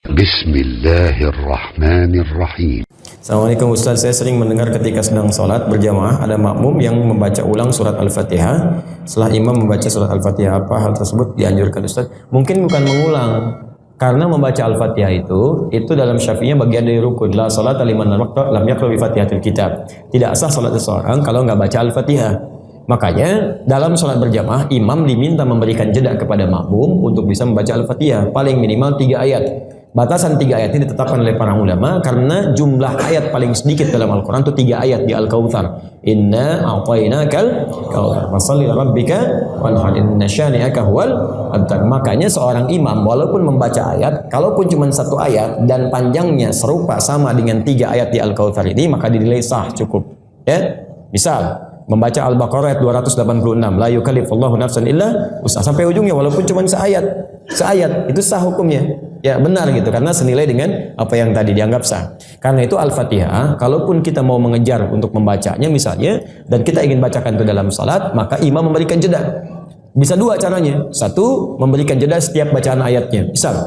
Bismillahirrahmanirrahim. Assalamualaikum Ustaz, saya sering mendengar ketika sedang sholat berjamaah ada makmum yang membaca ulang surat Al-Fatihah setelah imam membaca surat Al-Fatihah. Apa hal tersebut dianjurkan Ustaz? Mungkin bukan mengulang, karena membaca Al-Fatihah itu dalam Syafi'iyah bagian dari rukun. La salata liman lam yaqra bi Fatihatil Kitab. Tidak sah salat seseorang kalau nggak baca Al-Fatihah. Makanya dalam sholat berjamaah imam diminta memberikan jeda kepada makmum untuk bisa membaca Al-Fatihah paling minimal 3 ayat. Batasan 3 ayat ini ditetapkan oleh para ulama karena jumlah ayat paling sedikit dalam Al-Quran itu 3 ayat di Al-Kautsar. Inna a'tainakal kautsar fasholli rabbika wanhar inna syani'aka huwal abtar. Makanya seorang imam walaupun membaca ayat, kalaupun cuma 1 ayat dan panjangnya serupa sama dengan 3 ayat di Al-Kautsar ini, maka dinilai sah, cukup. Ya, misal membaca Al-Baqarah ayat 286, la yukallifullahu nafsan illa wus'aha, sampai ujungnya walaupun cuma seayat itu sah hukumnya. Ya benar gitu, karena senilai dengan apa yang tadi dianggap sah. Karena itu Al-Fatihah, kalaupun kita mau mengejar untuk membacanya misalnya, dan kita ingin bacakan itu dalam salat, maka imam memberikan jeda. Bisa 2 caranya. 1, memberikan jeda setiap bacaan ayatnya. Misal,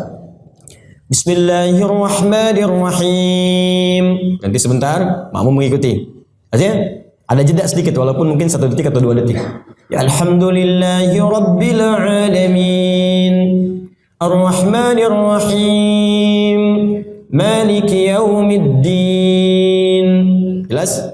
Bismillahirrahmanirrahim. Nanti sebentar, makmum mengikuti. Artinya, ada jeda sedikit, walaupun mungkin 1 detik atau 2 detik. Ya Alhamdulillahi Rabbil Alamin Ar-Rahmanir-Rahim Maliki Yaumiddin. Jelas?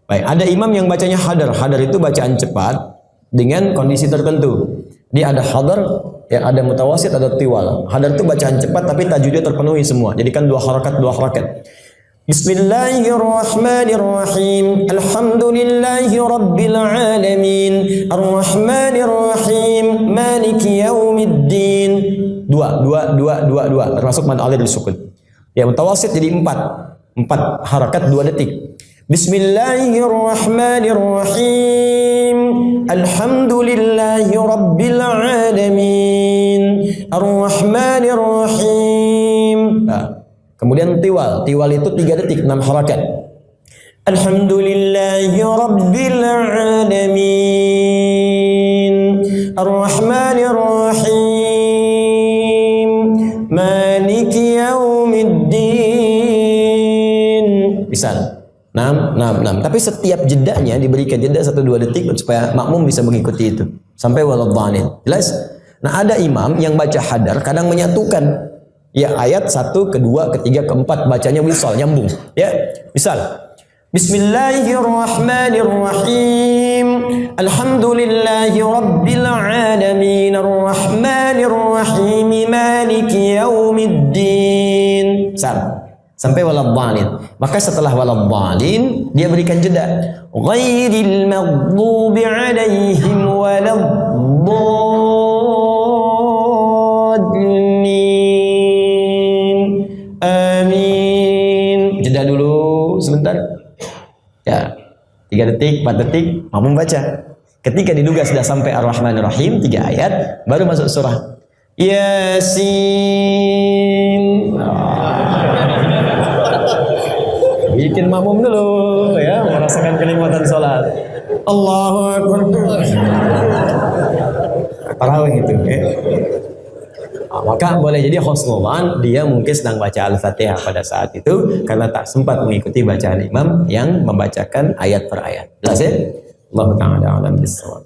Baik, ada imam yang bacanya hadar. Hadar itu bacaan cepat dengan kondisi tertentu. Dia ada hadar, yang ada mutawasit, ada tiwal. Hadar itu bacaan cepat tapi tajwidnya terpenuhi semua. Jadi kan 2 harakat. Bismillahirrahmanirrahim. Alhamdulillahi Rabbil Alamin Ar-Rahmanir-Rahim Maliki Yaumiddin. 2 termasuk mad alif disukun. Ya mutawasit jadi 4 harakat 2 detik. Bismillahirrahmanirrahim Alhamdulillahi Rabbil Alamin Ar-Rahmanir-Rahim. Kemudian tiwal itu 3 detik, 6 harakat. Alhamdulillahi Rabbil Alamin Ar-Rahmanir-Rahim Maliki Yaumiddin. Bisa 6. Tapi setiap jedanya diberikan jeda 1-2 detik supaya makmum bisa mengikuti itu sampai waladhdallin. Jelas? Nah, ada imam yang baca hadar kadang menyatukan. Ya ayat 1, kedua, ketiga, keempat bacanya wisal, nyambung. Ya, misal Bismillahirrahmanirrahim Alhamdulillahi Rabbil Alamin Ar-Rahmanir-Rahim Maliki Yaumiddin. Sampai waladhdallin. Maka setelah waladhdallin dia berikan jeda. Ghairil maghdubi alaihim waladdallin. Amin. Jeda dulu sebentar. Ya, 3 detik, 4 detik, makmum baca. Ketika diduga sudah sampai Ar-Rahmanir-Rahim 3 ayat, baru masuk surah Yasin. Bikin makmum dulu ya, merasakan kenikmatan sholat. Allahu Akbar. Tarawih itu ya. Maka boleh jadi husnudzan dia mungkin sedang baca Al-Fatihah pada saat itu karena tak sempat mengikuti bacaan imam yang membacakan ayat per ayat. Jelas ya? Allahu ta'ala a'lam bissawab.